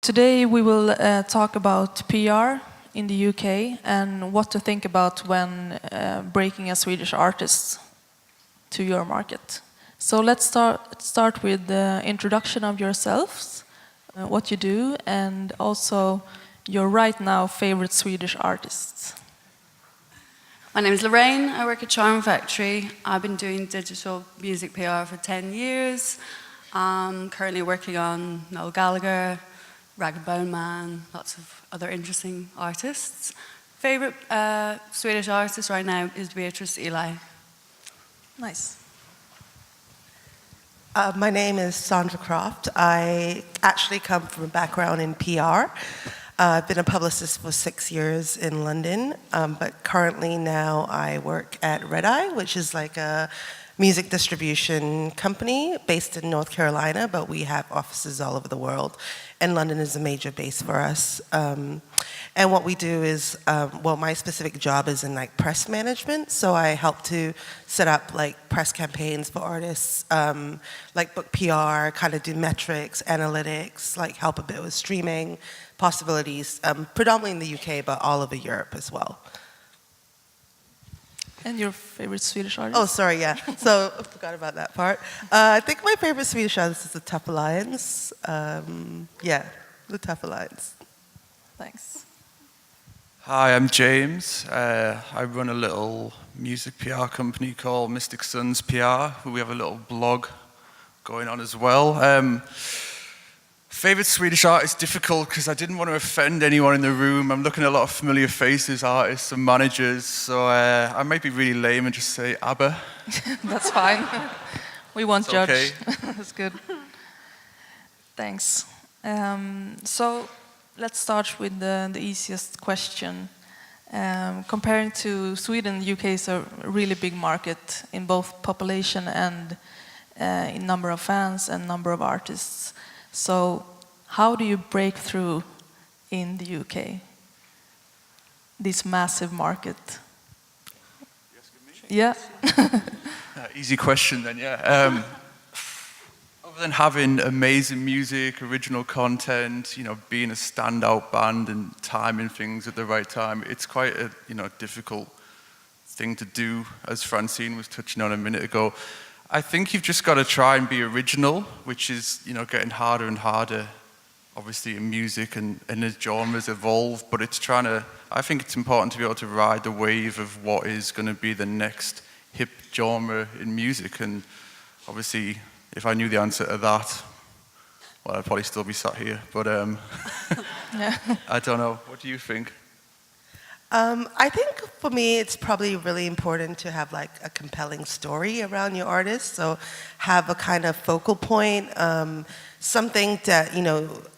Today we will talk about PR in the UK and what to think about when breaking a Swedish artist to your market. So let's start with the introduction of yourselves, what you do, and also your right now favorite Swedish artists. My name is Lorraine. I work at Charm Factory. I've been doing digital music PR for 10 years. I'm currently working on Noel Gallagher, Rag & Bone Man, lots of other interesting artists. Favorite Swedish artist right now is Beatrice Eli. Nice. My name is Sandra Croft. I actually come from a background in PR. I've been a publicist for 6 years in London, but currently now I work at Redeye, which is like a music distribution company based in North Carolina, but we have offices all over the world, and London is a major base for us. And what we do is, my specific job is in like press management, so I help to set up like press campaigns for artists, like book PR, kind of do metrics, analytics, like help a bit with streaming possibilities, predominantly in the UK, but all over Europe as well. And your favorite Swedish artist? Oh, sorry, yeah. So I forgot about that part. I think my favorite Swedish artist is the Tough Alliance. Yeah, the Tough Alliance. Thanks. Hi, I'm James. I run a little music PR company called Mystic Suns PR. We have a little blog going on as well. Favorite Swedish artist, difficult because I didn't want to offend anyone in the room. I'm looking at a lot of familiar faces, artists and managers, so I might be really lame and just say ABBA. That's fine. We won't judge. Okay. That's good. Thanks. So let's start with the easiest question. Comparing to Sweden, the UK is a really big market in both population and in number of fans and number of artists. So how do you break through in the UK? This massive market. Yeah. Easy question then, yeah. Other than having amazing music, original content, being a standout band and timing things at the right time, it's quite a difficult thing to do, as Francine was touching on a minute ago. I think you've just got to try and be original, which is getting harder and harder, obviously in music and as genres evolve, but I think it's important to be able to ride the wave of what is going to be the next hip genre in music. And obviously, if I knew the answer to that, well, I'd probably still be sat here, but Yeah. I don't know. What do you think? I think for me, it's probably really important to have like a compelling story around your artist. So have a kind of focal point, something that,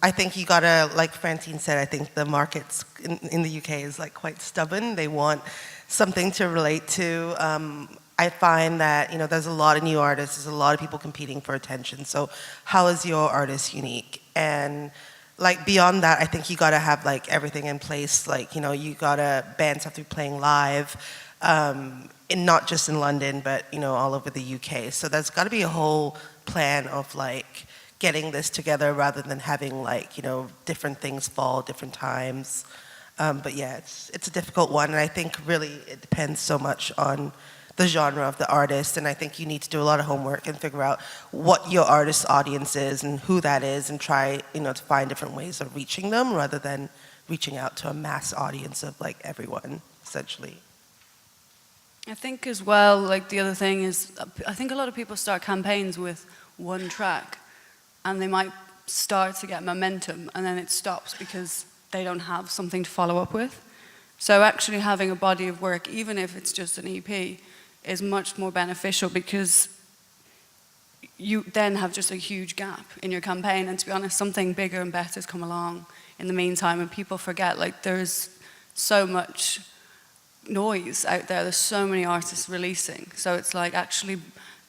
I think you gotta, like Francine said, I think the markets in the UK is like quite stubborn. They want something to relate to. I find that, there's a lot of new artists, there's a lot of people competing for attention. So how is your artist unique? And like beyond that, I think you gotta have like everything in place. Like, bands have to be playing live, and not just in London, but all over the UK. So there's gotta be a whole plan of like getting this together rather than having like, different things fall different times. But yeah, it's a difficult one. And I think really it depends so much on the genre of the artist, and I think you need to do a lot of homework and figure out what your artist's audience is and who that is, and try, to find different ways of reaching them rather than reaching out to a mass audience of like everyone, essentially. I think as well, like the other thing is, I think a lot of people start campaigns with one track, and they might start to get momentum, and then it stops because they don't have something to follow up with. So actually having a body of work, even if it's just an EP, is much more beneficial because you then have just a huge gap in your campaign. And to be honest, something bigger and better has come along in the meantime, and people forget, like, there's so much noise out there, there's so many artists releasing. So it's like actually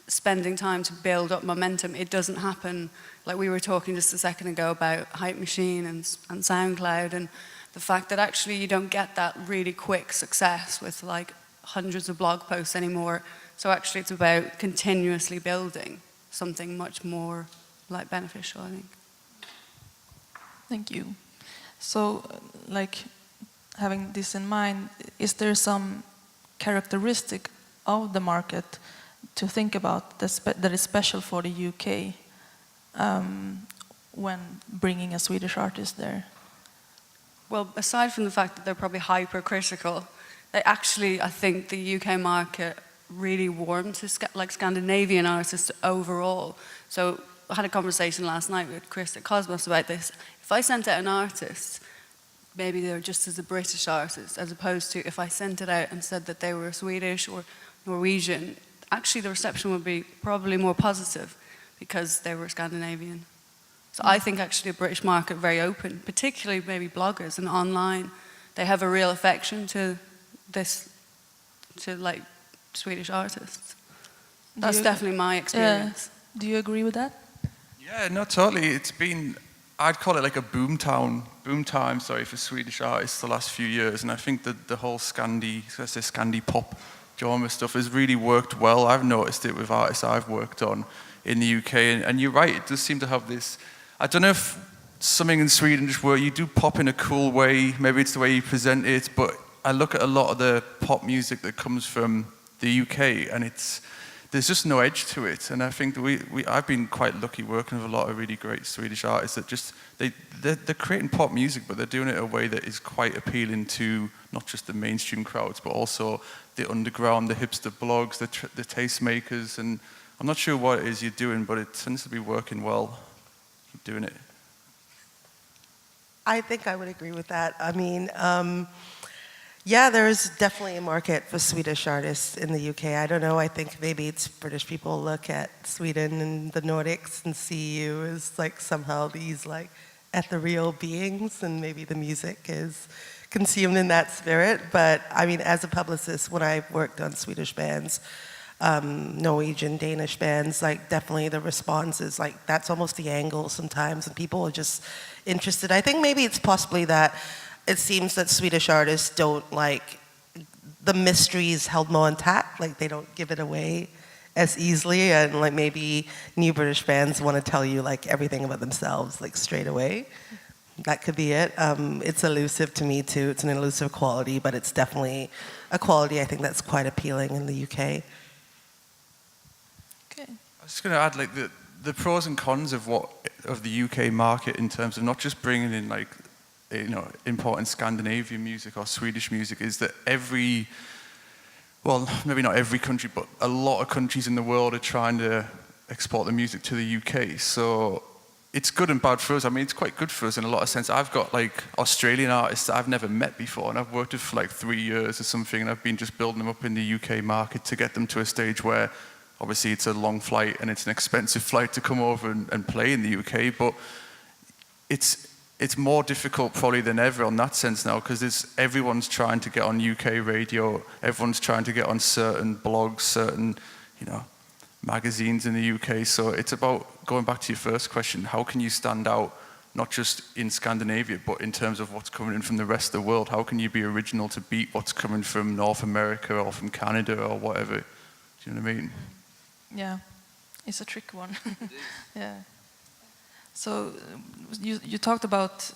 spending time to build up momentum. It doesn't happen, like we were talking just a second ago about Hype Machine and SoundCloud, and the fact that actually you don't get that really quick success with like hundreds of blog posts anymore. So actually it's about continuously building something much more like beneficial, I think. Thank you. So, like, having this in mind, is there some characteristic of the market to think about that is special for the UK when bringing a Swedish artist there? Well, aside from the fact that they're probably hypercritical, they actually, I think, the UK market really warm to like Scandinavian artists overall. So I had a conversation last night with Chris at Cosmos about this. If I sent out an artist, maybe they were just as a British artist, as opposed to if I sent it out and said that they were Swedish or Norwegian, actually the reception would be probably more positive because they were Scandinavian. So I think actually the British market very open, particularly maybe bloggers and online. They have a real affection to this, to like Swedish artists. That's definitely my experience. Do you agree with that? Yeah, no, totally. It's been, I'd call it like a boom time, for Swedish artists the last few years. And I think that the whole Scandi pop genre stuff has really worked well. I've noticed it with artists I've worked on in the UK. And you're right, it does seem to have this, I don't know if something in Sweden just where you do pop in a cool way, maybe it's the way you present it, but I look at a lot of the pop music that comes from the UK and there's just no edge to it. And I think that I've been quite lucky working with a lot of really great Swedish artists that just, they're creating pop music, but they're doing it in a way that is quite appealing to not just the mainstream crowds, but also the underground, the hipster blogs, the tastemakers. And I'm not sure what it is you're doing, but it tends to be working well. Keep doing it. I think I would agree with that. I mean, yeah, there is definitely a market for Swedish artists in the UK. I don't know, I think maybe it's British people look at Sweden and the Nordics and see you as like somehow these like ethereal beings, and maybe the music is consumed in that spirit. But I mean, as a publicist, when I worked on Swedish bands, Norwegian, Danish bands, like definitely the response is like, that's almost the angle sometimes, and people are just interested. I think maybe it's possibly that it seems that Swedish artists don't like, the mystery is held more intact, like they don't give it away as easily, and like maybe new British bands want to tell you like everything about themselves like straight away. That could be it. It's elusive to me too, it's an elusive quality, but it's definitely a quality I think that's quite appealing in the UK. Okay. I was just going to add like the pros and cons of the UK market in terms of not just bringing in like, you know, importing Scandinavian music or Swedish music is that well, maybe not every country, but a lot of countries in the world are trying to export the music to the UK. So it's good and bad for us. I mean, it's quite good for us in a lot of sense. I've got like Australian artists that I've never met before, and I've worked with for like 3 years or something, and I've been just building them up in the UK market to get them to a stage where obviously it's a long flight and it's an expensive flight to come over and play in the UK, but it's more difficult probably than ever on that sense now, because everyone's trying to get on UK radio, everyone's trying to get on certain blogs, certain, you know, magazines in the UK. So it's about, going back to your first question, how can you stand out not just in Scandinavia, but in terms of what's coming in from the rest of the world? How can you be original to beat what's coming from North America or from Canada or whatever? Do you know what I mean? Yeah, it's a tricky one. Yeah. So you talked about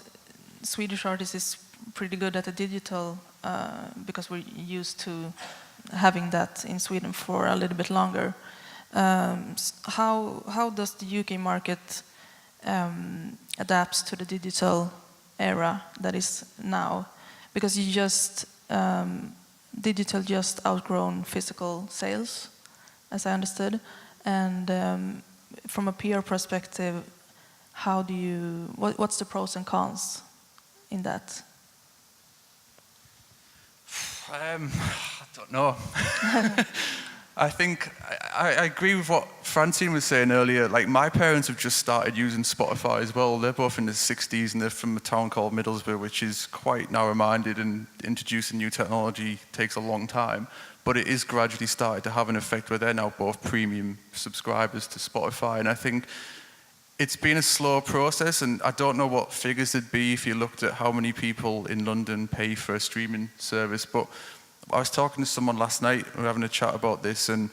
Swedish artists is pretty good at the digital because we're used to having that in Sweden for a little bit longer. How does the UK market adapts to the digital era that is now? Because digital just outgrown physical sales, as I understood, and from a PR perspective, what's the pros and cons in that? I don't know. I think I agree with what Francine was saying earlier. Like, my parents have just started using Spotify as well. They're both in the 60s and they're from a town called Middlesbrough, which is quite narrow-minded, and introducing new technology takes a long time. But it is gradually started to have an effect where they're now both premium subscribers to Spotify. And I think it's been a slow process, and I don't know what figures it'd be if you looked at how many people in London pay for a streaming service, but I was talking to someone last night, we were having a chat about this, and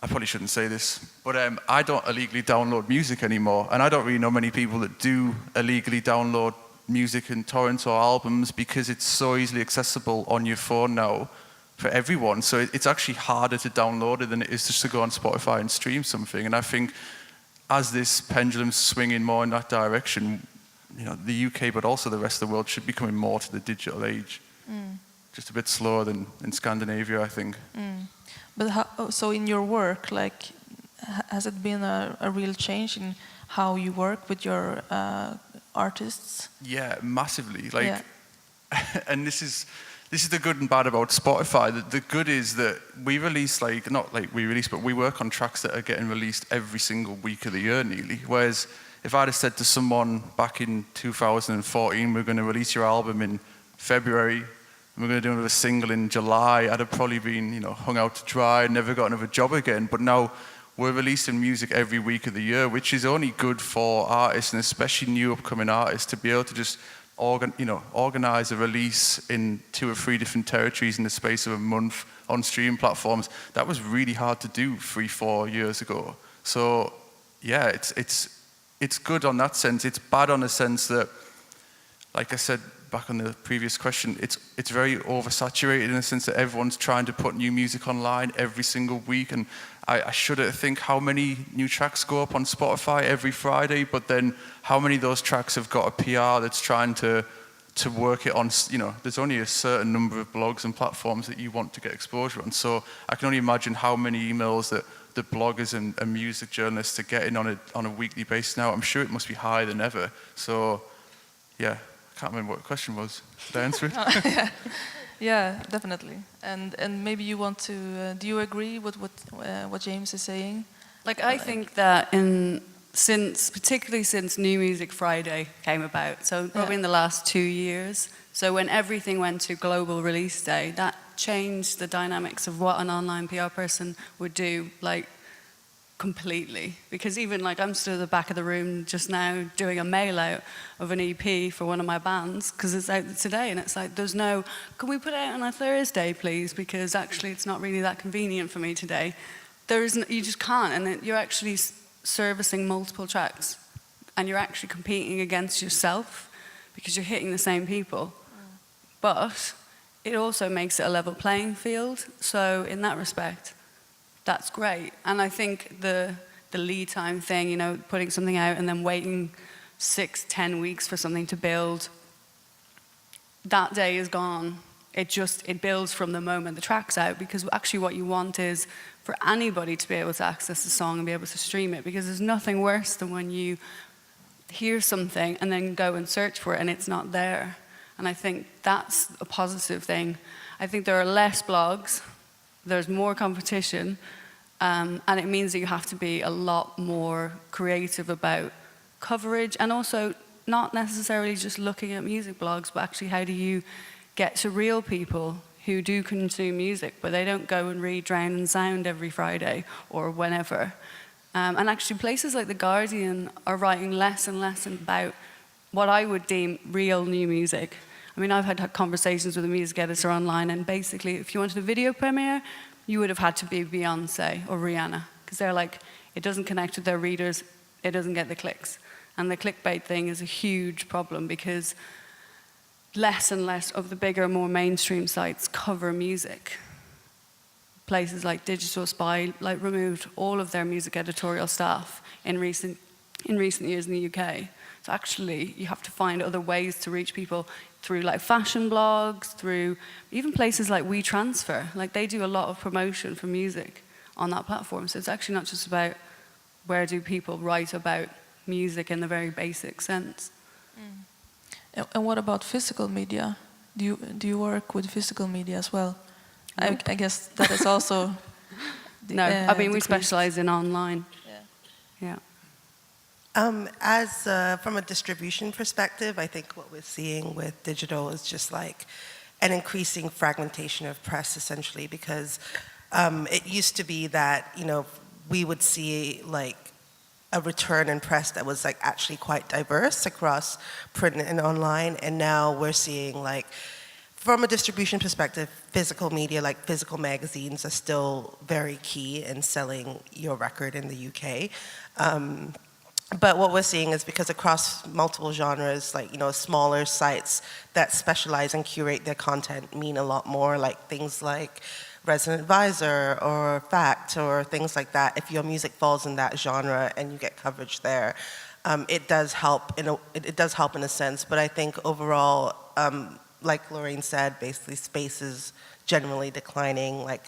I probably shouldn't say this, but I don't illegally download music anymore, and I don't really know many people that do illegally download music in torrents or albums, because it's so easily accessible on your phone now for everyone. So it's actually harder to download it than it is just to go on Spotify and stream something. And I think as this pendulum's swinging more in that direction, you know, the UK, but also the rest of the world, should be coming more to the digital age. Just a bit slower than in Scandinavia, I think. But so in your work, like, has it been a real change in how you work with your artists? Yeah, massively. Like, and this is the good and bad about Spotify. The good is that we release, like, not like we release, but we work on tracks that are getting released every single week of the year nearly. Whereas if I'd have said to someone back in 2014, we're going to release your album in February, and we're going to do another single in July, I'd have probably been, you know, hung out to dry, never got another job again. But now we're releasing music every week of the year, which is only good for artists, and especially new upcoming artists, to be able to just organize a release in 2 or 3 different territories in the space of a month on streaming platforms. That was really hard to do 3-4 years ago. So yeah, it's good on that sense. It's bad on the sense that, like I said back on the previous question, it's very oversaturated in the sense that everyone's trying to put new music online every single week. And I shudder to think how many new tracks go up on Spotify every Friday, but then how many of those tracks have got a PR that's trying to work it on, you know, there's only a certain number of blogs and platforms that you want to get exposure on. So I can only imagine how many emails that the bloggers and music journalists are getting on a weekly basis now. I'm sure it must be higher than ever. So yeah, I can't remember what the question was. Did I answer it? Yeah, definitely. And maybe you want to. Do you agree with what James is saying? Like, I think that particularly since New Music Friday came about, so probably in the last 2 years, so when everything went to global release day, that changed the dynamics of what an online PR person would do, like, completely. Because even, like, I'm still at the back of the room just now doing a mail out of an EP for one of my bands, because it's out today, and it's like, there's no, can we put it out on a Thursday, please? Because actually it's not really that convenient for me today. You just can't, and you're actually servicing multiple tracks, and you're actually competing against yourself because you're hitting the same people. But it also makes it a level playing field. So in that respect, that's great. And I think the lead time thing, you know, putting something out and then waiting 6-10 weeks for something to build, that day is gone. It builds from the moment the track's out, because actually what you want is for anybody to be able to access the song and be able to stream it, because there's nothing worse than when you hear something and then go and search for it and it's not there. And I think that's a positive thing. I think there are less blogs, there's more competition, and it means that you have to be a lot more creative about coverage, and also not necessarily just looking at music blogs, but actually how do you get to real people who do consume music, but they don't go and read Drown and Sound every Friday or whenever. And actually places like The Guardian are writing less and less about what I would deem real new music. I mean, I've had conversations with a music editor online, and basically if you wanted a video premiere, you would have had to be Beyonce or Rihanna, because they're like, it doesn't connect with their readers, it doesn't get the clicks. And the clickbait thing is a huge problem, because less and less of the bigger, more mainstream sites cover music. Places like Digital Spy removed all of their music editorial staff in recent years in the UK. So actually, you have to find other ways to reach people through like fashion blogs, through even places like WeTransfer. Like, they do a lot of promotion for music on that platform. So it's actually not just about where do people write about music in the very basic sense. And what about physical media? Do you work with physical media as well? Nope. I guess that is also... No, I mean, we specialize in online. Yeah. From a distribution perspective, I think what we're seeing with digital is just like an increasing fragmentation of press, essentially, because it used to be that, you know, we would see like a return in press that was like actually quite diverse across print and online, and now we're seeing like from a distribution perspective, physical media, like physical magazines, are still very key in selling your record in the UK. But what we're seeing is because across multiple genres, like, smaller sites that specialize and curate their content mean a lot more, like things like Resident Advisor or Fact or things like that. If your music falls in that genre and you get coverage there, it does help in a sense. But I think overall, like Lorraine said, basically space is generally declining. Like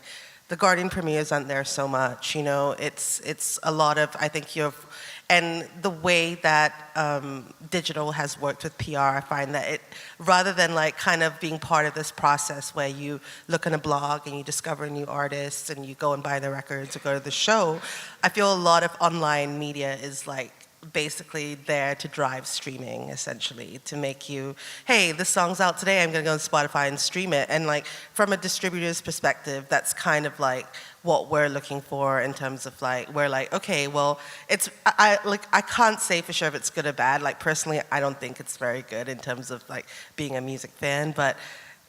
the Guardian premieres aren't there so much, it's a lot of, I think and the way that digital has worked with PR, I find that rather than like kind of being part of this process where you look on a blog and you discover new artists and you go and buy their records or go to the show, I feel a lot of online media is like basically there to drive streaming, essentially, to make you, hey, this song's out today, I'm gonna go on Spotify and stream it. And like from a distributor's perspective, that's kind of like what we're looking for in terms of like, we're like, okay, well, I can't say for sure if it's good or bad. Like personally, I don't think it's very good in terms of like being a music fan, but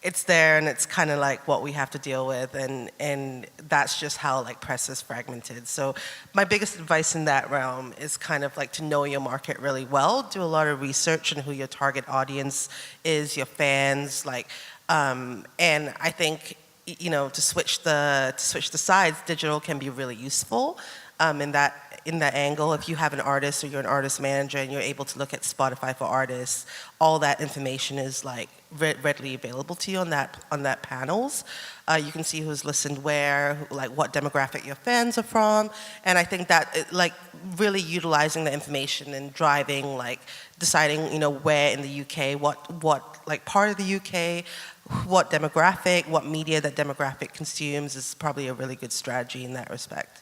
it's there and it's kind of like what we have to deal with, and that's just how like press is fragmented. So my biggest advice in that realm is kind of like to know your market really well, do a lot of research on who your target audience is, your fans, like, and I think, to switch the sides, digital can be really useful in that angle. If you have an artist or you're an artist manager and you're able to look at Spotify for artists, all that information is like readily available to you on that panels. You can see who's listened where, like what demographic your fans are from, and I think that like really utilizing the information and driving, like deciding where in the UK, what like part of the UK, what demographic, what media that demographic consumes is probably a really good strategy in that respect.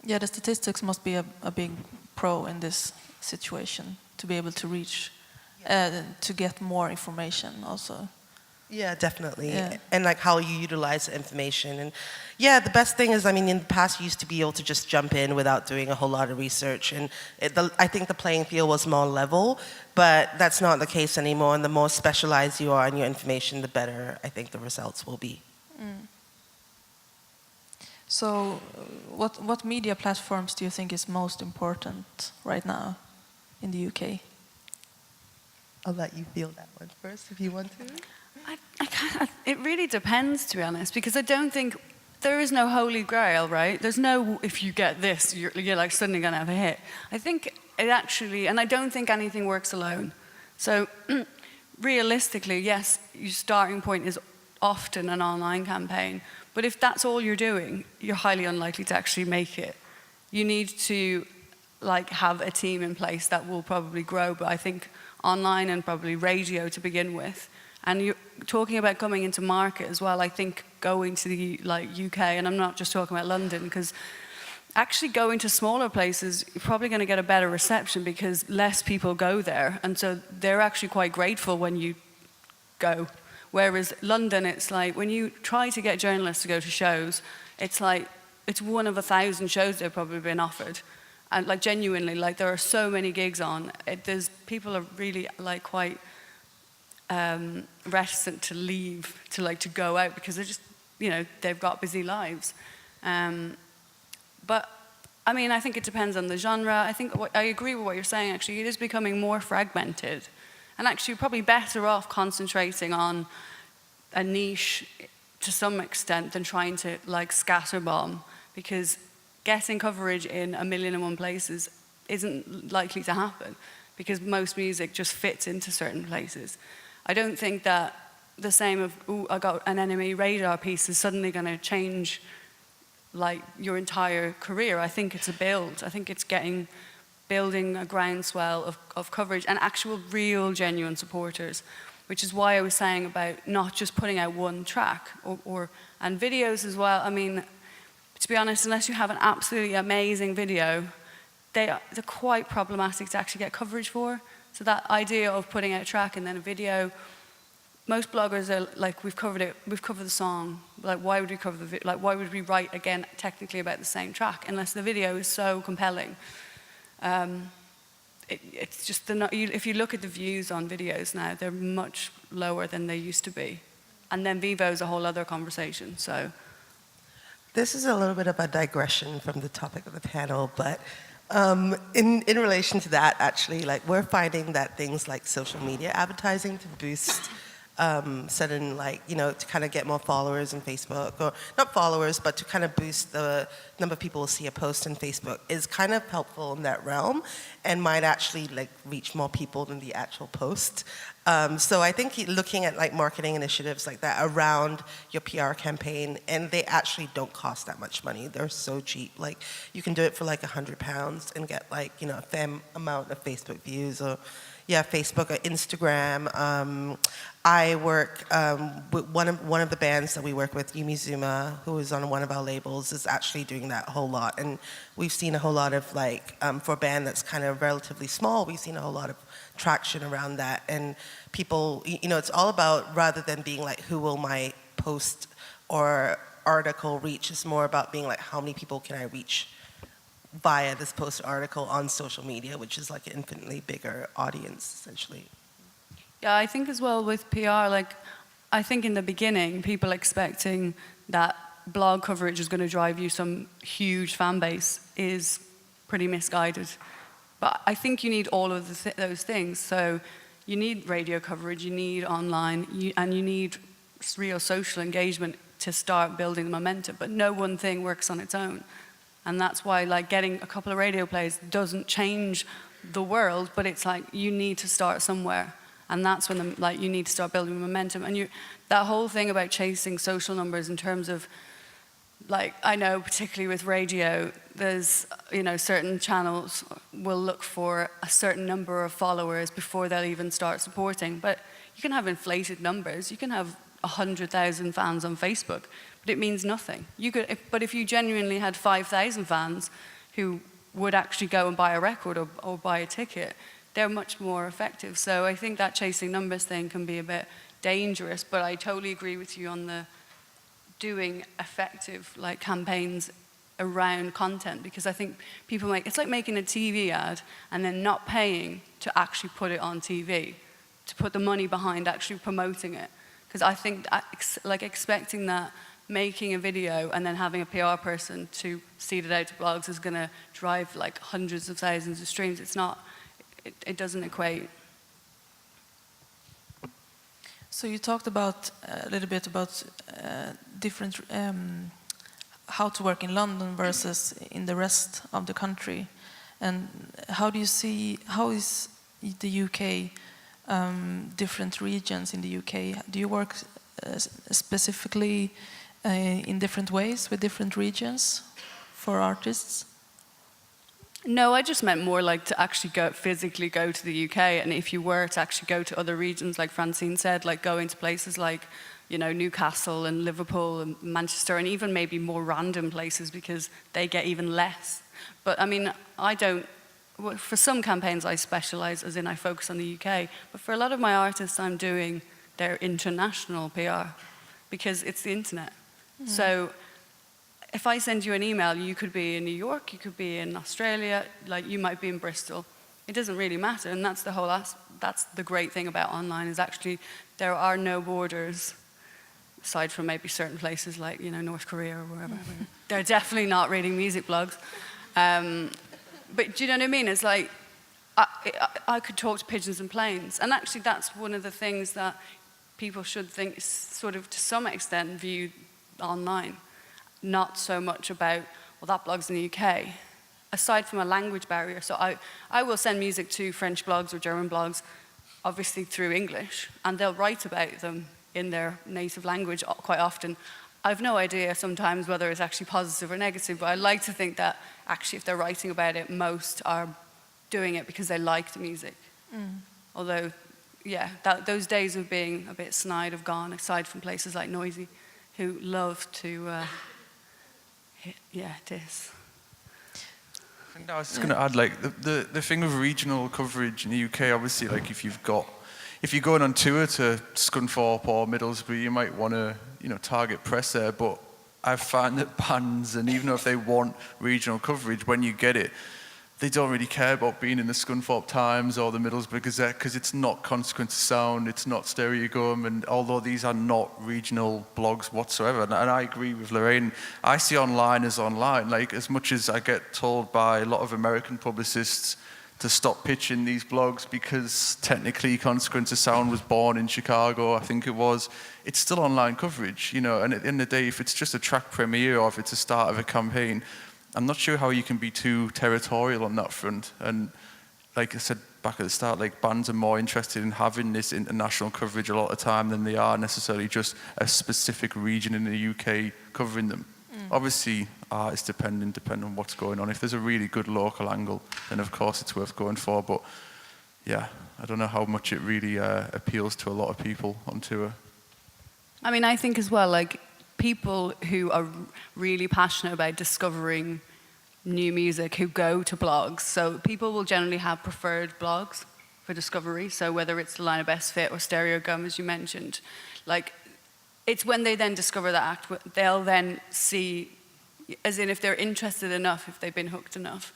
Yeah, the statistics must be a big pro in this situation, to be able to reach, to get more information also. Yeah, definitely. Yeah. And like how you utilize the information. And yeah, the best thing is, I mean, in the past you used to be able to just jump in without doing a whole lot of research. And I think the playing field was more level, but that's not the case anymore. And the more specialized you are in your information, the better I think the results will be. Mm. So what media platforms do you think is most important right now in the UK? I'll let you feel that one first if you want to. It really depends, to be honest, because I don't think there is no holy grail, right? There's no, if you get this, you're like suddenly going to have a hit. I think it actually, and I don't think anything works alone. So realistically, yes, your starting point is often an online campaign, but if that's all you're doing, you're highly unlikely to actually make it. You need to like have a team in place that will probably grow, but I think online and probably radio to begin with. And you're talking about coming into market as well. I think going to the UK, and I'm not just talking about London, because actually going to smaller places, you're probably going to get a better reception because less people go there, and so they're actually quite grateful when you go. Whereas London, it's like when you try to get journalists to go to shows, it's like it's one of 1,000 shows they've probably been offered, and like genuinely, like there are so many gigs on. There's people are really like quite reticent to leave, to go out because they're just, they've got busy lives. But I mean, I think it depends on the genre. I think I agree with what you're saying. Actually, it is becoming more fragmented, and actually, you're probably better off concentrating on a niche to some extent than trying to scatterbomb, because getting coverage in 1,000,001 places isn't likely to happen because most music just fits into certain places. I don't think that the same of, I got an NME radar piece is suddenly going to change your entire career. I think it's a build. I think it's building a groundswell of coverage and actual real genuine supporters, which is why I was saying about not just putting out one track and videos as well. I mean, to be honest, unless you have an absolutely amazing video, they're quite problematic to actually get coverage for. So that idea of putting out a track and then a video, most bloggers are like, we've covered the song. Like, why would we cover the video? Like, why would we write again technically about the same track unless the video is so compelling? it's just if you look at the views on videos now, they're much lower than they used to be. And then Vivo's a whole other conversation, so. This is a little bit of a digression from the topic of the panel, but in relation to that, actually, like we're finding that things like social media advertising to boost certain, like, you know, to kind of get more followers on Facebook, or not followers, but to kind of boost the number of people who see a post on Facebook is kind of helpful in that realm and might actually like reach more people than the actual post. So I think looking at like marketing initiatives like that around your PR campaign, and they actually don't cost that much money. They're so cheap. Like you can do it for like £100 and get like, you know, a fair amount of Facebook views, or Facebook or Instagram. I work with one of the bands that we work with, Yumizuma, who is on one of our labels, is actually doing that a whole lot. And we've seen a whole lot of like, for a band that's kind of relatively small, we've seen a whole lot of traction around that. And people, you know, it's all about, rather than being like, who will my post or article reach, it's more about being like, how many people can I reach via this post article on social media, which is like an infinitely bigger audience, essentially. Yeah, I think as well with PR, like, I think in the beginning, people expecting that blog coverage is going to drive you some huge fan base is pretty misguided. But I think you need all of those things. So you need radio coverage, you need online, and you need real social engagement to start building the momentum. But no one thing works on its own. And that's why, like, getting a couple of radio plays doesn't change the world, but it's like you need to start somewhere. And that's when you need to start building momentum. And that whole thing about chasing social numbers in terms of, like, I know particularly with radio, there's, you know, certain channels will look for a certain number of followers before they'll even start supporting. But you can have inflated numbers. You can have 100,000 fans on Facebook, but it means nothing. But if you genuinely had 5,000 fans who would actually go and buy a record or buy a ticket, they're much more effective. So I think that chasing numbers thing can be a bit dangerous, but I totally agree with you on the doing effective like campaigns around content, because I think people it's like making a TV ad and then not paying to actually put it on TV, to put the money behind actually promoting it. Because I think like expecting that making a video and then having a PR person to seed it out to blogs is going to drive like hundreds of thousands of streams. It's not, it doesn't equate. So you talked about a little bit about different, how to work in London versus in the rest of the country. And how do you see, how is the UK, different regions in the UK? Do you work specifically in different ways with different regions for artists? No, I just meant more like to actually physically go to the UK, and if you were to actually go to other regions, like Francine said, like going to places like, you know, Newcastle and Liverpool and Manchester, and even maybe more random places because they get even less. But I mean, for some campaigns I specialise, as in I focus on the UK, but for a lot of my artists I'm doing their international PR because it's the internet. Mm. So if I send you an email, you could be in New York, you could be in Australia, like you might be in Bristol. It doesn't really matter, and that's that's the great thing about online, is actually there are no borders, aside from maybe certain places like, you know, North Korea or wherever. They're definitely not reading music blogs. But do you know what I mean? It's like, I could talk to pigeons and planes, and actually that's one of the things that people should think, sort of to some extent, view online. Not so much about, well, that blog's in the UK, aside from a language barrier. So I will send music to French blogs or German blogs, obviously through English, and they'll write about them in their native language quite often. I've no idea sometimes whether it's actually positive or negative, but I like to think that actually if they're writing about it, most are doing it because they like the music. Mm. Although, yeah, those days of being a bit snide have gone, aside from places like Noisy, who love to... diss. I think I was just going to add, like, the thing with regional coverage in the UK, obviously, like, if you're going on tour to Scunthorpe or Middlesbrough, you might want to, you know, target press there, but I find that bands, and even if they want regional coverage, when you get it, they don't really care about being in the Scunthorpe Times or the Middlesbrough Gazette because it's not Consequence of Sound, it's not Stereogum, and although these are not regional blogs whatsoever, and I agree with Lorraine, I see online as online. Like, as much as I get told by a lot of American publicists to stop pitching these blogs because technically Consequence of Sound was born in Chicago, I think it was, it's still online coverage, you know, and at the end of the day, if it's just a track premiere or if it's the start of a campaign, I'm not sure how you can be too territorial on that front. And like I said back at the start, like, bands are more interested in having this international coverage a lot of the time than they are necessarily just a specific region in the UK covering them. Obviously, artist dependent on what's going on. If there's a really good local angle, then of course it's worth going for. But yeah, I don't know how much it really appeals to a lot of people on tour. I mean, I think as well, like, people who are really passionate about discovering new music who go to blogs. So people will generally have preferred blogs for discovery. So whether it's the Line of Best Fit or Stereogum, as you mentioned, like, it's when they then discover that act, they'll then see, as in if they're interested enough, if they've been hooked enough,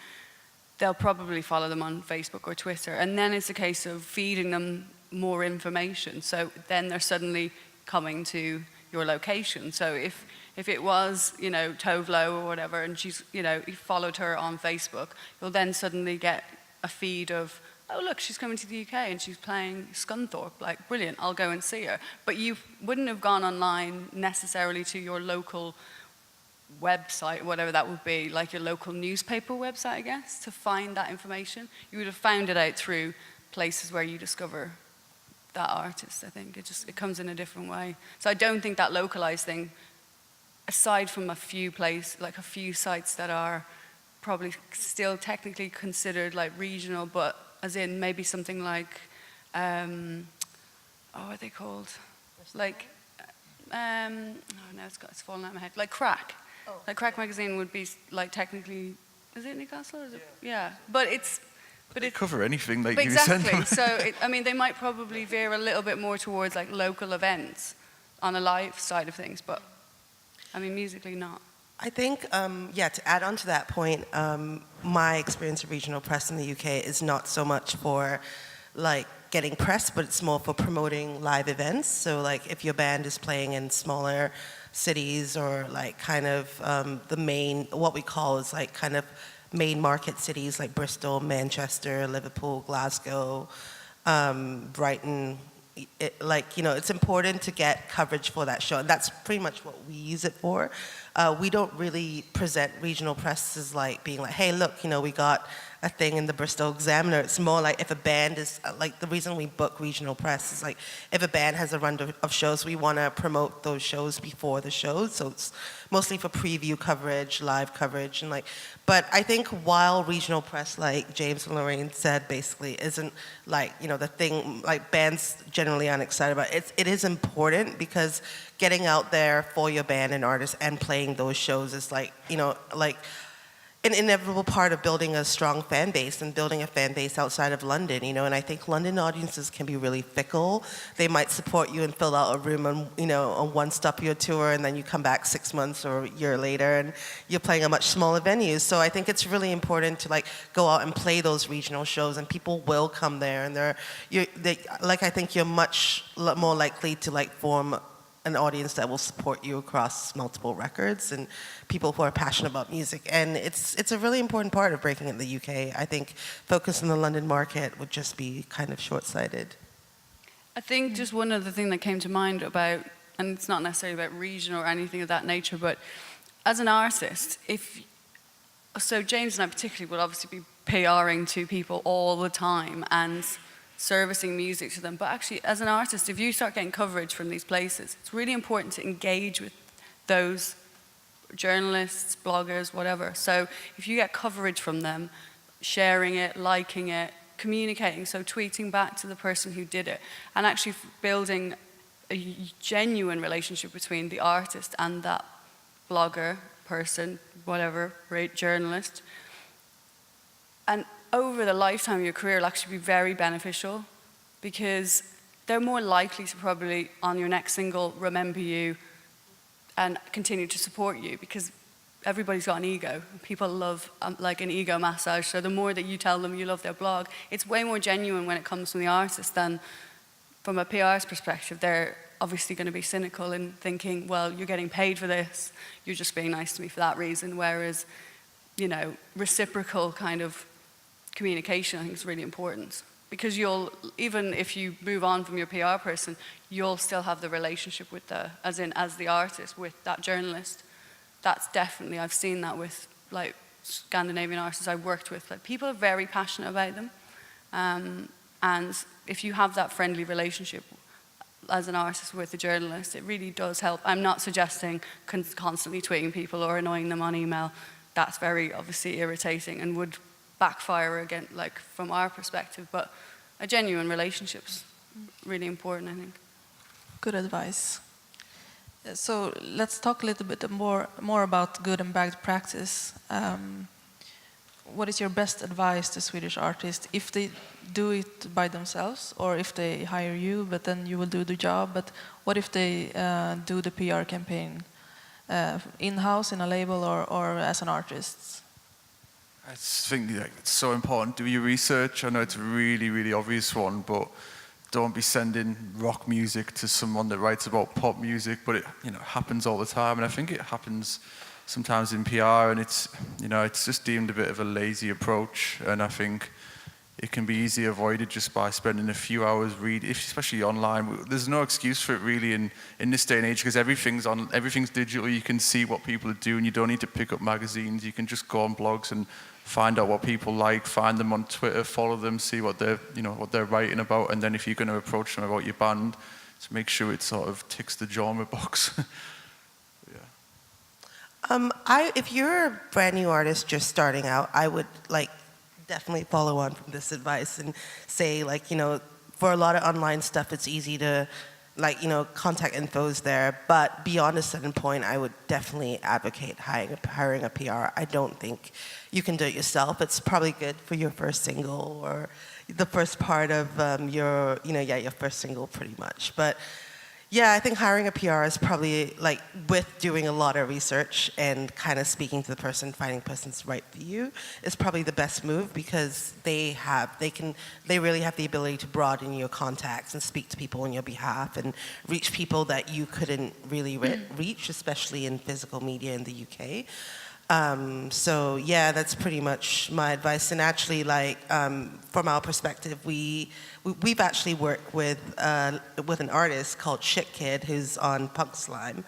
they'll probably follow them on Facebook or Twitter. And then it's a case of feeding them more information. So then they're suddenly coming to your location. So if it was, you know, Tovlo or whatever, and she's, you know, you followed her on Facebook, you'll then suddenly get a feed of, oh, look, she's coming to the UK and she's playing Scunthorpe. Like, brilliant, I'll go and see her. But you wouldn't have gone online necessarily to your local website, whatever that would be, like your local newspaper website, I guess, to find that information. You would have found it out through places where you discover that artist. I think it comes in a different way. So I don't think that localized thing, aside from a few sites that are probably still technically considered like regional, but as in maybe something like, what are they called? Like, oh no, it's fallen out of my head. Like Crack. Oh. Like Crack magazine would be like technically, is it Newcastle? Or is it? Yeah. But it's, They cover anything that you exactly. send them. So, I mean, they might probably veer a little bit more towards like local events on a live side of things, but I mean, musically not. I think, to add on to that point, my experience of regional press in the UK is not so much for like getting press, but it's more for promoting live events. So like if your band is playing in smaller cities or like kind of the main, what we call is like kind of main market cities like Bristol, Manchester, Liverpool, Glasgow, Brighton, it's important to get coverage for that show. And that's pretty much what we use it for. We don't really present regional press as like being like, hey, look, we got a thing in the Bristol Examiner. It's more like if a band is, like the reason we book regional press is like if a band has a run of shows, we want to promote those shows before the shows. So it's mostly for preview coverage, live coverage, and but I think while regional press, like James and Lorraine said, basically isn't like, the thing, like bands generally aren't excited about, it is important because getting out there for your band and artists and playing those shows is like, an inevitable part of building a strong fan base and building a fan base outside of London, and I think London audiences can be really fickle. They might support you and fill out a room on, on one stop of your tour, and then you come back 6 months or a year later and you're playing a much smaller venue. So I think it's really important to go out and play those regional shows, and people will come there, and I think you're much more likely to form an audience that will support you across multiple records and people who are passionate about music. And it's a really important part of breaking in the UK. I think focus on the London market would just be kind of short-sighted. I think just one other thing that came to mind about, and it's not necessarily about region or anything of that nature, but as an artist, so James and I particularly will obviously be PRing to people all the time and servicing music to them. But actually, as an artist, if you start getting coverage from these places, it's really important to engage with those journalists, bloggers, whatever. So if you get coverage from them, sharing it, liking it, communicating, so tweeting back to the person who did it, and actually building a genuine relationship between the artist and that blogger, person, whatever, journalist. And over the lifetime of your career, it'll actually be very beneficial because they're more likely to probably, on your next single, remember you and continue to support you, because everybody's got an ego. People love like an ego massage. So the more that you tell them you love their blog, it's way more genuine when it comes from the artist than from a PR's perspective. They're obviously going to be cynical in thinking, well, you're getting paid for this, you're just being nice to me for that reason. Whereas, you know, reciprocal kind of communication, I think, is really important. Because you'll, even if you move on from your PR person, you'll still have the relationship with the, as the artist, with that journalist. That's definitely, I've seen that with like Scandinavian artists I've worked with. Like, people are very passionate about them. And if you have that friendly relationship as an artist with a journalist, it really does help. I'm not suggesting constantly tweeting people or annoying them on email. That's very obviously irritating and would backfire again, like from our perspective. But a genuine relationship's really important, I think. Good advice. So let's talk a little bit more about good and bad practice. What is your best advice to Swedish artists if they do it by themselves, or if they hire you, but then you will do the job? But what if they do the PR campaign in-house in a label or as an artist? I just think it's so important. Do your research. I know it's a really, really obvious one, but don't be sending rock music to someone that writes about pop music. But it, happens all the time, and I think it happens sometimes in PR, and it's just deemed a bit of a lazy approach. And I think it can be easily avoided just by spending a few hours reading, especially online. There's no excuse for it really in this day and age, because everything's digital. You can see what people are doing. You don't need to pick up magazines. You can just go on blogs and find out what people like, find them on Twitter, follow them, see what they're writing about, and then if you're going to approach them about your band, to make sure it sort of ticks the genre box. If you're a brand new artist just starting out, I would definitely follow on from this advice and say, for a lot of online stuff, it's easy to contact info's there, but beyond a certain point, I would definitely advocate hiring a PR. I don't think you can do it yourself. It's probably good for your first single or the first part of your first single, pretty much. But yeah, I think hiring a PR is probably, with doing a lot of research and kind of speaking to the person, finding the person's right for you, is probably the best move, because they really have the ability to broaden your contacts and speak to people on your behalf and reach people that you couldn't really reach, especially in physical media in the UK. So yeah, that's pretty much my advice. And actually, from our perspective, we've actually worked with an artist called Shit Kid, who's on Punk Slime.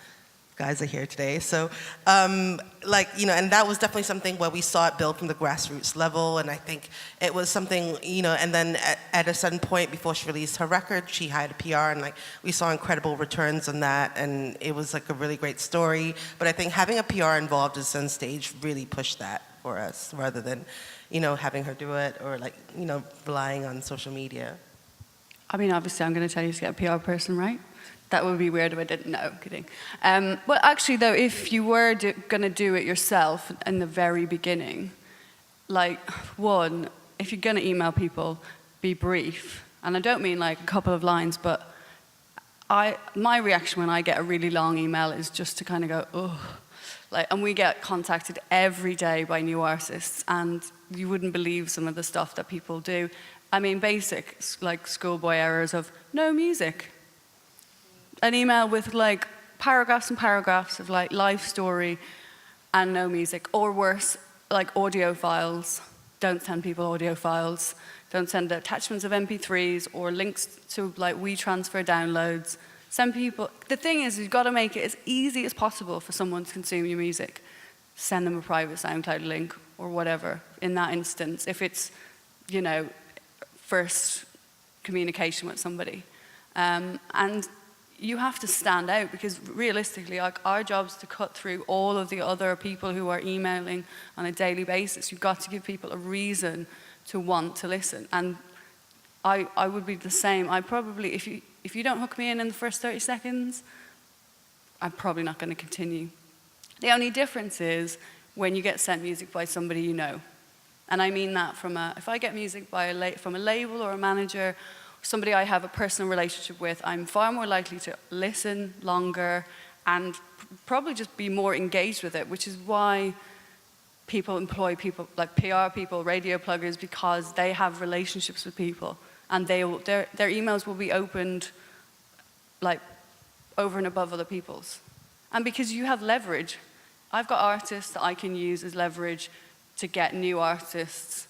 Guys are here today, so and that was definitely something where we saw it build from the grassroots level, and I think it was something, and then at a certain point before she released her record, she hired a PR, and we saw incredible returns on that, and it was a really great story. But I think having a PR involved at some stage really pushed that for us, rather than having her do it or relying on social media. I mean, obviously, I'm going to tell you to get a PR person, right? That would be weird if I didn't know. Kidding. Well, actually, though, if you were going to do it yourself in the very beginning, one, if you're going to email people, be brief. And I don't mean a couple of lines, but my reaction when I get a really long email is just to kind of go, ugh. And we get contacted every day by new artists, and you wouldn't believe some of the stuff that people do. I mean, basic, schoolboy errors of no music. An email with paragraphs and paragraphs of life story and no music, or worse, audio files. Don't send people audio files. Don't send attachments of MP3s or links to WeTransfer downloads. Send people. The thing is, you've got to make it as easy as possible for someone to consume your music. Send them a private SoundCloud link or whatever. In that instance, if it's first communication with somebody, and you have to stand out, because realistically, our job is to cut through all of the other people who are emailing on a daily basis. You've got to give people a reason to want to listen. And I would be the same. I probably, if you don't hook me in the first 30 seconds, I'm probably not going to continue. The only difference is when you get sent music by somebody you know. And I mean that if I get music from a label or a manager, somebody I have a personal relationship with, I'm far more likely to listen longer and probably just be more engaged with it, which is why people employ people like PR people, radio pluggers, because they have relationships with people, and their emails will be opened like over and above other people's. And because you have leverage, I've got artists that I can use as leverage to get new artists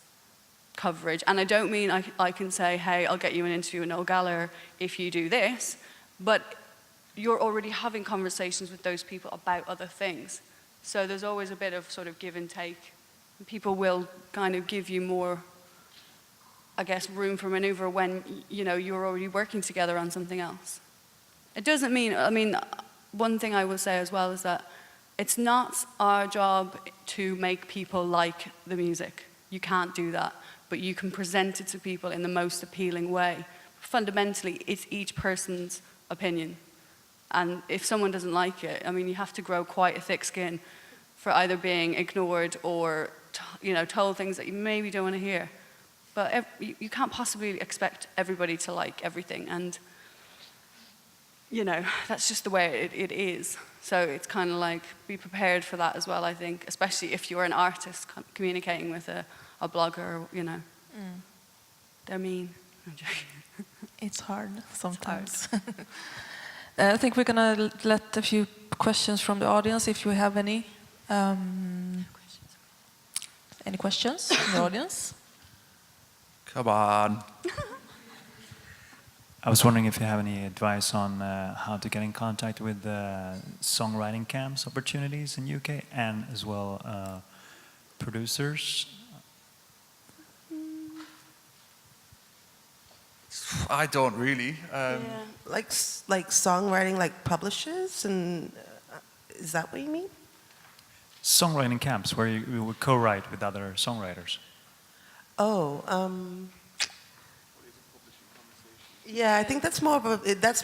coverage. And I don't mean I can say, hey, I'll get you an interview with Noel Gallagher if you do this, but you're already having conversations with those people about other things. So there's always a bit of sort of give and take. People will kind of give you more, I guess, room for maneuver when, you know, you're already working together on something else. It doesn't mean, I mean, one thing I will say as well is that it's not our job to make people like the music. You can't do that. But you can present it to people in the most appealing way. Fundamentally, it's each person's opinion. And if someone doesn't like it, I mean, you have to grow quite a thick skin for either being ignored or, you know, told things that you maybe don't want to hear. But you can't possibly expect everybody to like everything. And, you know, that's just the way it is. So it's kind of like, be prepared for that as well, I think, especially if you're an artist communicating with a blogger, you know. They're mean. I'm joking. It's hard sometimes. I think we're gonna let a few questions from the audience, if you have any. Any questions from the audience? Come on. I was wondering if you have any advice on how to get in contact with songwriting camps opportunities in UK, and as well producers. I don't really. Like songwriting, like publishers, and is that what you mean? Songwriting camps where you would co-write with other songwriters. Oh, yeah, I think that's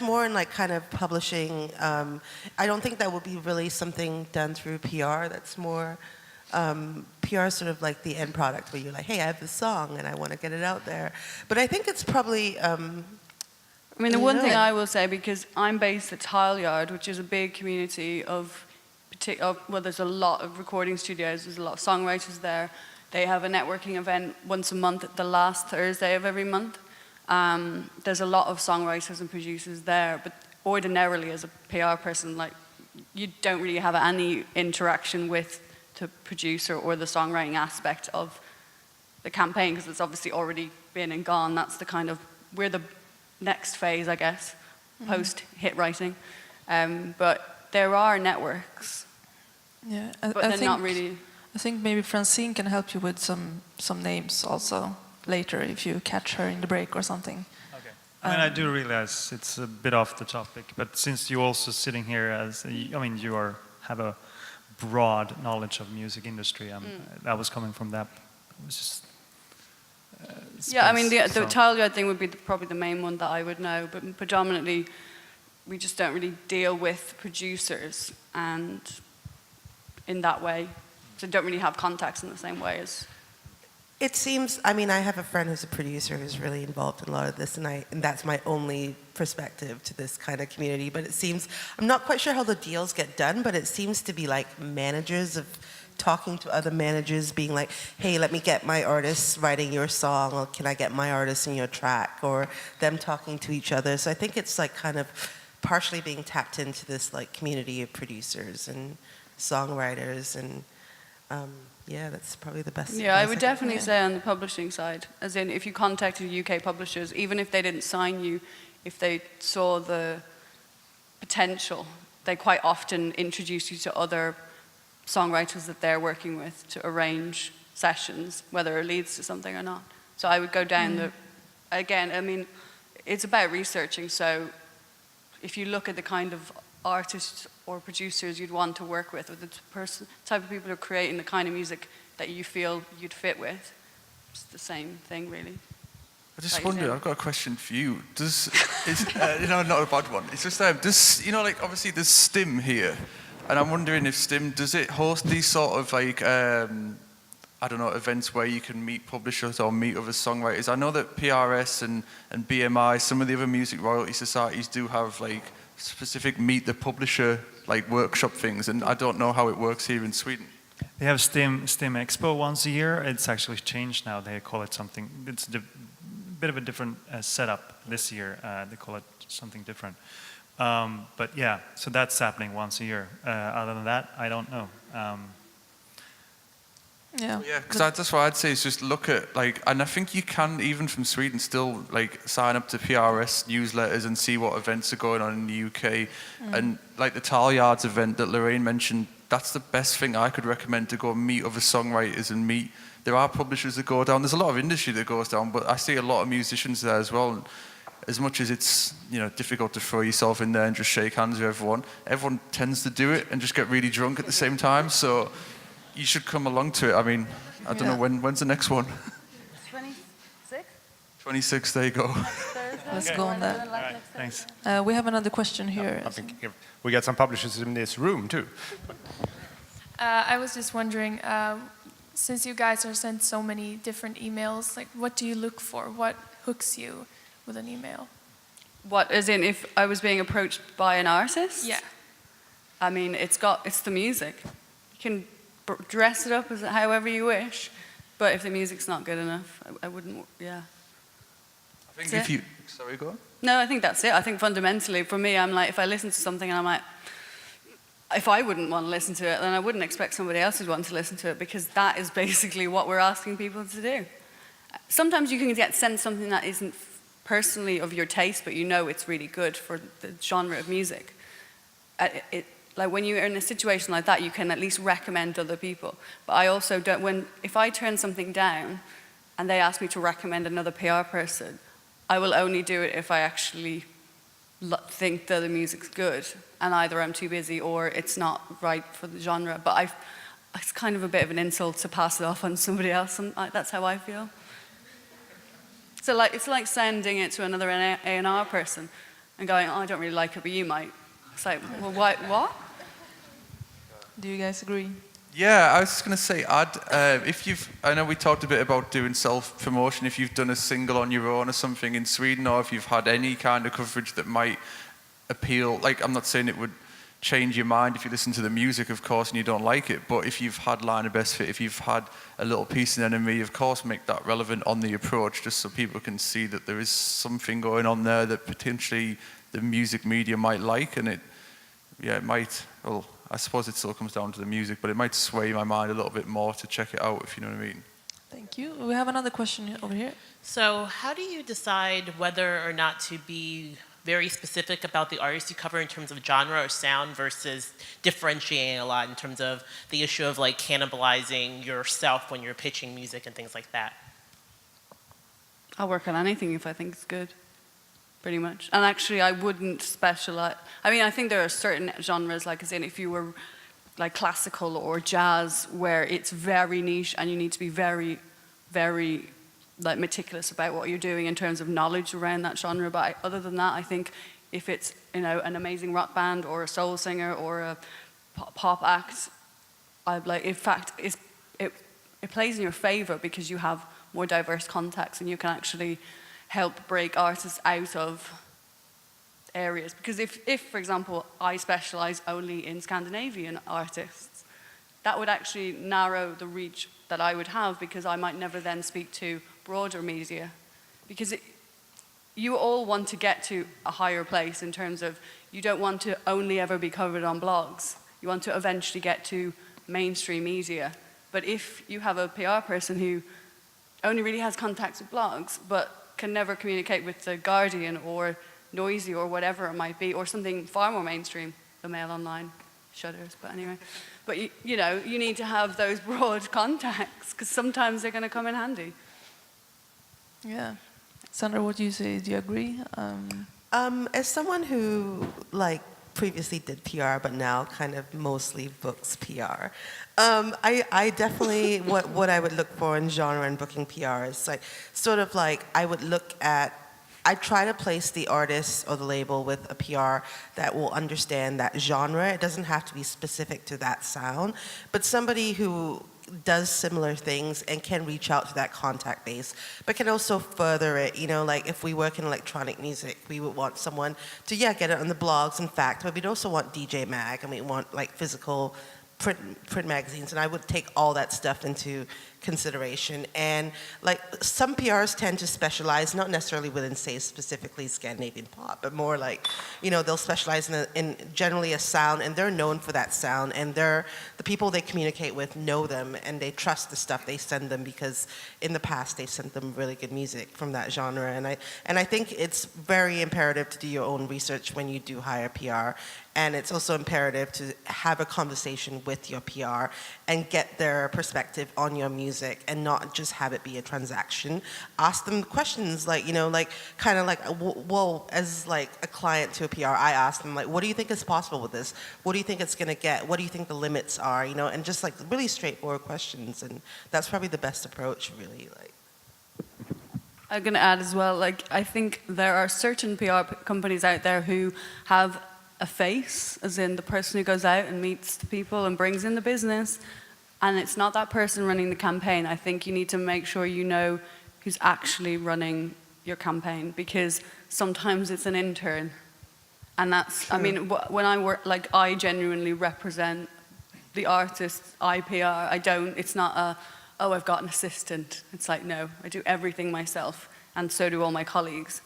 more in like kind of publishing. I don't think that would be really something done through PR. That's more PR is sort of like the end product where you're like, hey, I have this song and I want to get it out there. But I think it's probably. I mean, the one thing I will say, because I'm based at Tile Yard, which is a big community of well, there's a lot of recording studios, there's a lot of songwriters there. They have a networking event once a month, the last Thursday of every month. There's a lot of songwriters and producers there, but ordinarily as a PR person, like, you don't really have any interaction with the producer or the songwriting aspect of the campaign, because it's obviously already been and gone. That's the kind of, we're the next phase, I guess, post-hit writing. But there are networks. Yeah, but they're not really. I think maybe Francine can help you with some names also later if you catch her in the break or something. Okay. I mean, I do realize it's a bit off the topic, but since you're also sitting here as, I mean, you have a broad knowledge of music industry, that was coming from that. It was just. Yeah, I mean, the Tile Yard thing would be probably the main one that I would know, but predominantly we just don't really deal with producers and in that way. So don't really have contacts in the same way as. It seems, I mean, I have a friend who's a producer who's really involved in a lot of this, and that's my only perspective to this kind of community. But it seems, I'm not quite sure how the deals get done, but it seems to be like managers of talking to other managers, being like, hey, let me get my artists writing your song, or can I get my artists in your track, or them talking to each other. So I think it's like kind of partially being tapped into this like community of producers and songwriters, and yeah, that's probably the best. Yeah, I would definitely say on the publishing side, as in if you contacted UK publishers, even if they didn't sign you, if they saw the potential, they quite often introduce you to other songwriters that they're working with to arrange sessions, whether it leads to something or not. So I would go down again, I mean, it's about researching, so if you look at the kind of artists or producers you'd want to work with, or the type of people who are creating the kind of music that you feel you'd fit with, it's the same thing, really. I just wonder, I've got a question for you. You know, not a bad one. It's just, does, you know, like, obviously there's STIM here, and I'm wondering if STIM, does it host these sort of, like, I don't know, events where you can meet publishers or meet other songwriters? I know that PRS and BMI, some of the other music royalty societies do have, like, specific meet the publisher like workshop things, and I don't know how it works here in Sweden. They have STEM Expo once a year. It's actually changed now. They call it something. It's a bit of a different setup this year. They call it something different. But yeah, so that's happening once a year. Other than that, I don't know. Yeah. Yeah, because that's what I'd say is just look at like, and I think you can even from Sweden still like sign up to PRS newsletters and see what events are going on in the UK, and like the Talyards event that Lorraine mentioned. That's the best thing I could recommend, to go and meet other songwriters and meet. There are publishers that go down. There's a lot of industry that goes down, but I see a lot of musicians there as well. And as much as it's difficult to throw yourself in there and just shake hands with everyone tends to do it and just get really drunk at the same time. So you should come along to it. I mean, I don't know when's the next one. 26? 26. There you go. Let's go on that. All right, thanks. We have another question here. I think we got some publishers in this room too. I was just wondering, since you guys are sent so many different emails, like what do you look for? What hooks you with an email? What, as in if I was being approached by an artist? Yeah. I mean, it's the music. You can dress it up as however you wish, but if the music's not good enough, I wouldn't, yeah. I think That's if you... Sorry, go on. No, I think that's it. I think fundamentally, for me, I'm like, if I listen to something and I'm like, if I wouldn't want to listen to it, then I wouldn't expect somebody else would want to listen to it, because that is basically what we're asking people to do. Sometimes you can get sent something that isn't personally of your taste, but you know it's really good for the genre of music. Like when you're in a situation like that, you can at least recommend other people. But I also don't, if I turn something down and they ask me to recommend another PR person, I will only do it if I actually think that the music's good, and either I'm too busy or it's not right for the genre. But it's kind of a bit of an insult to pass it off on somebody else, and that's how I feel. So it's like sending it to another A&R person and going, oh, I don't really like it, but you might. It's like, well, what? Do you guys agree? Yeah, I was just going to say, I know we talked a bit about doing self-promotion, if you've done a single on your own or something in Sweden, or if you've had any kind of coverage that might appeal, like I'm not saying it would change your mind if you listen to the music, of course, and you don't like it, but if you've had Line of Best Fit, if you've had a little piece in NME, of course, make that relevant on the approach, just so people can see that there is something going on there that potentially the music media might like, and it might, well, I suppose it still comes down to the music, but it might sway my mind a little bit more to check it out, if you know what I mean. Thank you. We have another question over here. So how do you decide whether or not to be very specific about the artists you cover in terms of genre or sound versus differentiating a lot in terms of the issue of like cannibalizing yourself when you're pitching music and things like that? I'll work on anything if I think it's good, pretty much. And actually, I wouldn't specialize. I mean, I think there are certain genres, like as in if you were like classical or jazz, where it's very niche and you need to be very, very like meticulous about what you're doing in terms of knowledge around that genre. But other than that, I think if it's an amazing rock band or a soul singer or a pop act, in fact, it plays in your favor because you have more diverse contacts and you can actually help break artists out of areas. Because if for example, I specialize only in Scandinavian artists, that would actually narrow the reach that I would have, because I might never then speak to broader media. Because you all want to get to a higher place in terms of, you don't want to only ever be covered on blogs. You want to eventually get to mainstream media. But if you have a PR person who only really has contacts with blogs, but can never communicate with The Guardian or Noisy or whatever it might be, or something far more mainstream, the Mail Online, shudders, but anyway. But you need to have those broad contacts, because sometimes they're going to come in handy. Yeah. Sandra, what do you say? Do you agree? As someone who previously did PR, but now kind of mostly books PR, I definitely what I would look for in genre and booking PR is I would look at. I try to place the artist or the label with a PR that will understand that genre. It doesn't have to be specific to that sound, but somebody who does similar things and can reach out to that contact base, but can also further it. You know, like if we work in electronic music, we would want someone to, get it on the blogs, in fact, but we'd also want DJ Mag, and we want like physical print magazines, and I would take all that stuff into consideration. And like some PRs tend to specialize, not necessarily within, say, specifically Scandinavian pop, but more like, they'll specialize in generally a sound, and they're known for that sound, and the people they communicate with know them, and they trust the stuff they send them because in the past they sent them really good music from that genre. And I think it's very imperative to do your own research when you do hire PR. And it's also imperative to have a conversation with your PR and get their perspective on your music and not just have it be a transaction. Ask them questions like, as like a client to a PR, I ask them like, what do you think is possible with this? What do you think it's gonna get? What do you think the limits are? And just like really straightforward questions. And that's probably the best approach, really. I'm gonna add as well, I think there are certain PR companies out there who have a face, as in the person who goes out and meets the people and brings in the business, and it's not that person running the campaign. I think you need to make sure you know who's actually running your campaign, because sometimes it's an intern, and that's, I mean, when I work, I genuinely represent the artist's IPR. It's not I've got an assistant. It's like, no, I do everything myself, and so do all my colleagues.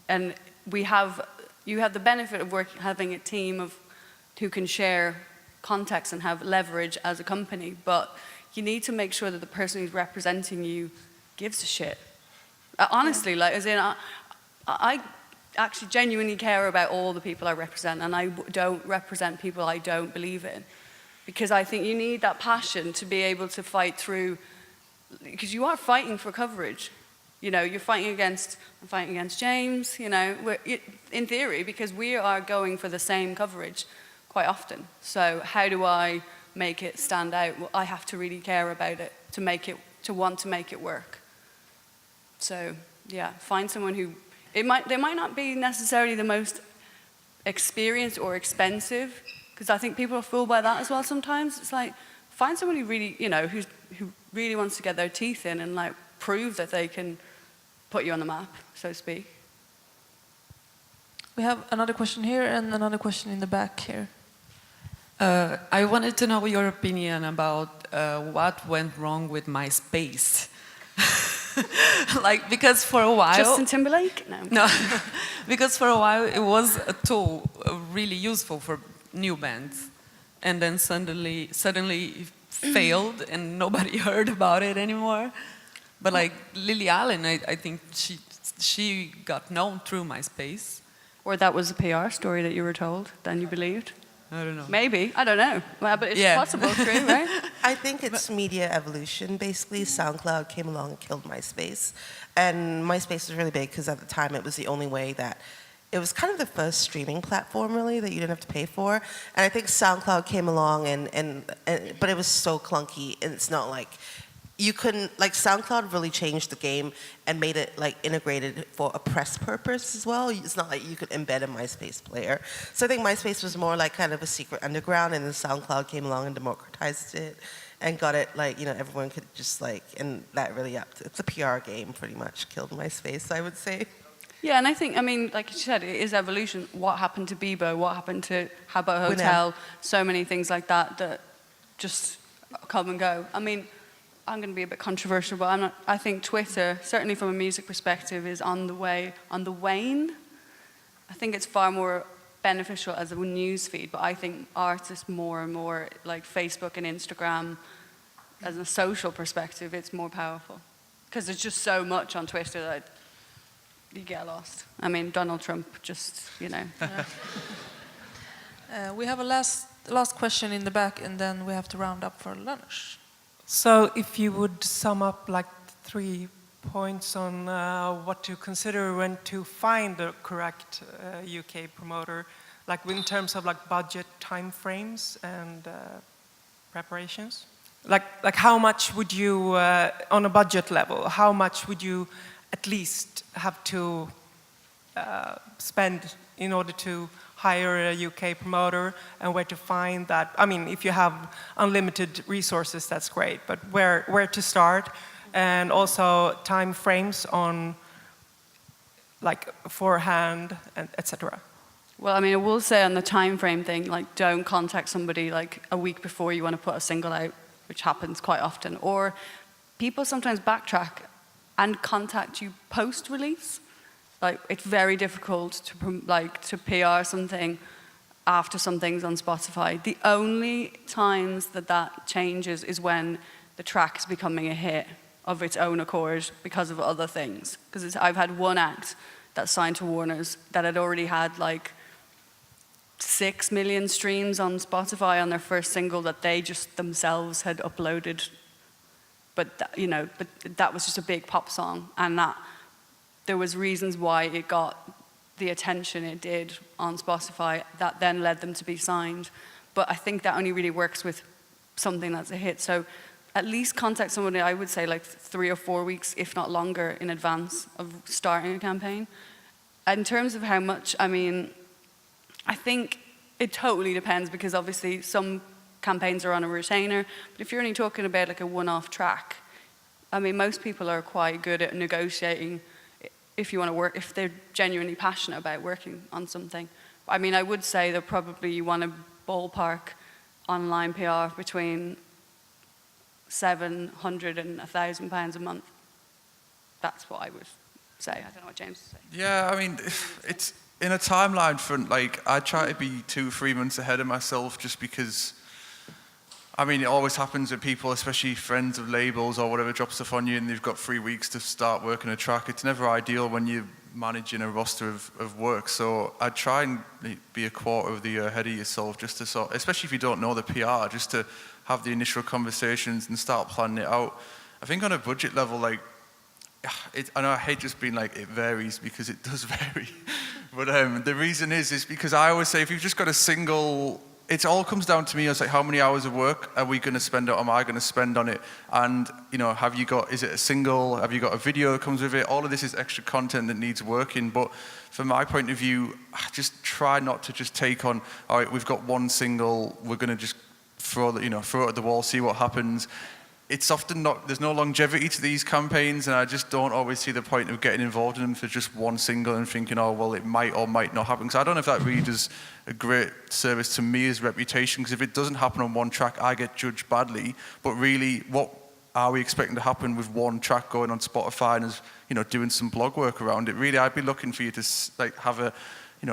And you have the benefit of having a team who can share contacts and have leverage as a company, but you need to make sure that the person who's representing you gives a shit. Honestly, I actually genuinely care about all the people I represent, and I don't represent people I don't believe in, because I think you need that passion to be able to fight through, because you are fighting for coverage. You're fighting against James, in theory, because we are going for the same coverage quite often. So how do I make it stand out? Well, I have to really care about it to want to make it work. So yeah, find someone who, they might not be necessarily the most experienced or expensive, because I think people are fooled by that as well sometimes. It's like, find someone who really, who really wants to get their teeth in and prove that they can put you on the map, so to speak. We have another question here and another question in the back here. I wanted to know your opinion about what went wrong with MySpace. Because for a while... Justin Timberlake? No. Because for a while it was a tool really useful for new bands. And then suddenly it failed and nobody heard about it anymore. But Lily Allen, I think she got known through MySpace. Or that was a PR story that you were told, then you believed? I don't know. Maybe, I don't know. Well, but it's possible, true, right? I think it's media evolution, basically. SoundCloud came along and killed MySpace. And MySpace was really big because at the time it was the only way that, it was kind of the first streaming platform, really, that you didn't have to pay for. And I think SoundCloud came along, but it was so clunky, and it's not like, you couldn't, SoundCloud really changed the game and made it integrated for a press purpose as well. It's not like you could embed a MySpace player. So I think MySpace was more kind of a secret underground, and then SoundCloud came along and democratized it and got it everyone could just and that really upped. It's a PR game, pretty much, killed MySpace, I would say. Yeah, and I think, like you said, it is evolution. What happened to Bebo? What happened to Habbo Hotel? So many things like that just come and go. I mean, I'm going to be a bit controversial, but I think Twitter, certainly from a music perspective, is on the wane. I think it's far more beneficial as a news feed, but I think artists more and more, Facebook and Instagram, as a social perspective, it's more powerful. Because there's just so much on Twitter that you get lost. I mean, Donald Trump, just. We have a last question in the back, and then we have to round up for lunch. So if you would sum up 3 points on what to consider when to find the correct UK promoter, in terms of budget, time frames, and preparations? How much would you, on a budget level, how much would you at least have to spend in order to hire a UK promoter and where to find that. I mean, if you have unlimited resources, that's great, but where to start, and also time frames on like forehand and etc. Well, I mean, I will say on the time frame thing, like don't contact somebody like a week before you want to put a single out, which happens quite often. Or people sometimes backtrack and contact you post-release. Like it's very difficult to PR something after something's on Spotify. The only times that changes is when the track is becoming a hit of its own accord because of other things. Because I've had one act that signed to Warner's that had already had like 6 million streams on Spotify on their first single that they just themselves had uploaded. But that was just a big pop song, and that there was reasons why it got the attention it did on Spotify that then led them to be signed. But I think that only really works with something that's a hit. So at least contact somebody, I would say like 3 or 4 weeks, if not longer, in advance of starting a campaign. In terms of how much, I mean, I think it totally depends, because obviously some campaigns are on a retainer, but if you're only talking about like a one-off track, I mean, most people are quite good at negotiating if you want to work, if they're genuinely passionate about working on something. I mean, I would say that probably you want to ballpark online PR between £700 and £1,000 a month. That's what I would say. I don't know what James would say. Yeah, I mean, it's in a timeline front, like I try to be 2-3 months ahead of myself, just because, I mean, it always happens with people, especially friends of labels or whatever, drop stuff on you and they've got 3 weeks to start working a track. It's never ideal when you're managing a roster of work. So I try and be a quarter of the year ahead of yourself, just to sort, especially if you don't know the PR, just to have the initial conversations and start planning it out. I think on a budget level, like, I know I hate just being like, it varies, because it does vary. But the reason is because I always say, if you've just got a single, it all comes down to me. It's like, how many hours of work are we going to spend, or am I going to spend on it? And, you know, have you got, is it a single? Have you got a video that comes with it? All of this is extra content that needs working. But from my point of view, I just try not to just take on, all right, we've got one single, we're going to just throw it at the wall, see what happens. It's often not, there's no longevity to these campaigns, and I just don't always see the point of getting involved in them for just one single and thinking, oh, well, it might or might not happen. Because I don't know if that really does a great service to me as reputation, because if it doesn't happen on one track, I get judged badly. But really, what are we expecting to happen with one track going on Spotify and as, doing some blog work around it? Really, I'd be looking for you to have a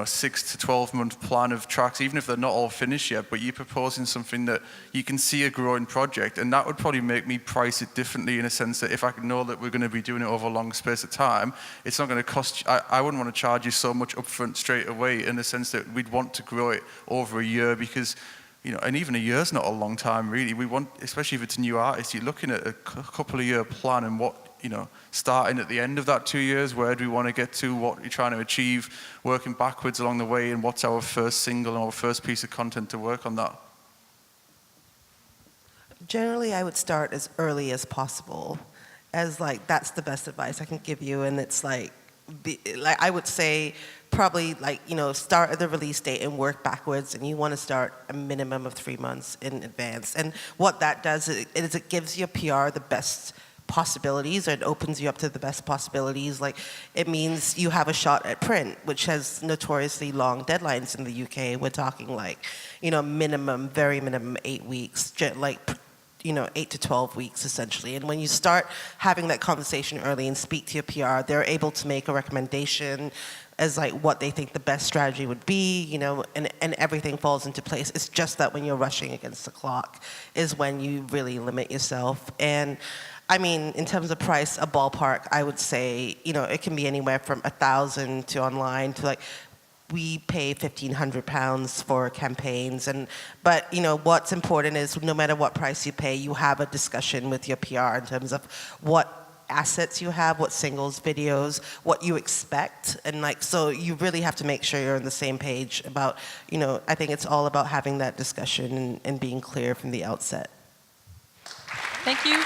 6 to 12 month plan of tracks, even if they're not all finished yet, but you're proposing something that you can see a growing project, and that would probably make me price it differently, in a sense that if I know that we're going to be doing it over a long space of time, it's not going to cost, I wouldn't want to charge you so much upfront straight away, in the sense that we'd want to grow it over a year, because and even a year's not a long time really. We want, especially if it's a new artist, you're looking at a couple of year plan, and what, starting at the end of that 2 years, where do we want to get to, what you're trying to achieve, working backwards along the way, and what's our first single and our first piece of content to work on that. Generally, I would start as early as possible, as that's the best advice I can give you, and it's I would say probably start at the release date and work backwards, and you want to start a minimum of 3 months in advance. And what that does is it gives your PR the best possibilities, or it opens you up to the best possibilities. It means you have a shot at print, which has notoriously long deadlines in the UK. We're talking minimum, very minimum 8 weeks, 8 to 12 weeks essentially. And when you start having that conversation early and speak to your PR, they're able to make a recommendation as what they think the best strategy would be, and everything falls into place. It's just that when you're rushing against the clock is when you really limit yourself. And I mean, in terms of price, a ballpark, I would say, it can be anywhere from $1,000 to online to we pay £1,500 for campaigns. But what's important is no matter what price you pay, you have a discussion with your PR in terms of what assets you have, what singles, videos, what you expect. And so you really have to make sure you're on the same page about, I think it's all about having that discussion and being clear from the outset. Thank you.